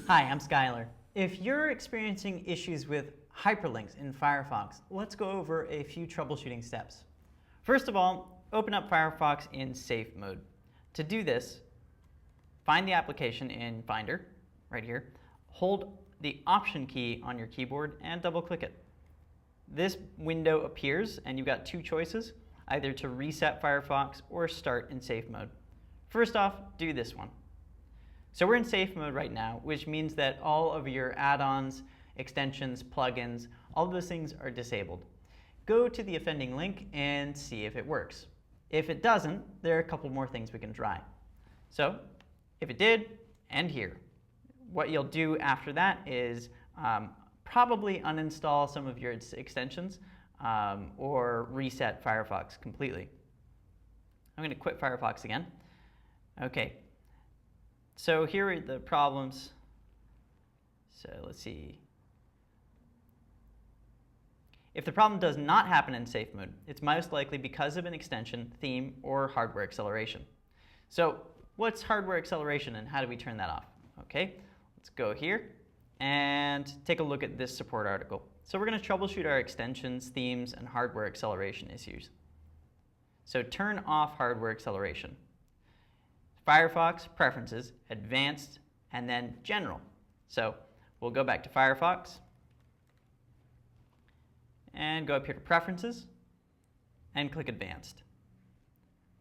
Hi, I'm Skylar. If you're experiencing issues with hyperlinks in Firefox, let's go over a few troubleshooting steps. First of all, open up Firefox in safe mode. To do this, find the application in Finder, right here. Hold the Option key on your keyboard and double-click it. This window appears and you've got two choices, either to reset Firefox or start in safe mode. First off, do this one. So we're in safe mode right now, which means that all of your add-ons, extensions, plugins, all of those things are disabled. Go to the offending link and see if it works. If it doesn't, there are a couple more things we can try. So if it did, end here. What you'll do after that is probably uninstall some of your extensions or reset Firefox completely. I'm going to quit Firefox again. Okay. So here are the problems. So let's see. If the problem does not happen in safe mode, it's most likely because of an extension, theme, or hardware acceleration. So what's hardware acceleration and how do we turn that off? Okay, let's go here and take a look at this support article. So we're going to troubleshoot our extensions, themes, and hardware acceleration issues. So turn off hardware acceleration. Firefox, Preferences, Advanced, and then General. So we'll go back to Firefox and go up here to Preferences and click Advanced.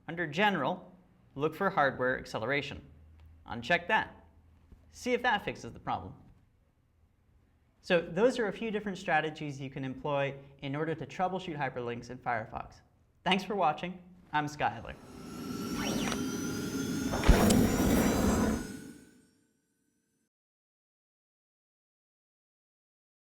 Under General, look for hardware acceleration. Uncheck that. See if that fixes the problem. So those are a few different strategies you can employ in order to troubleshoot hyperlinks in Firefox. Thanks for watching. I'm Skylar.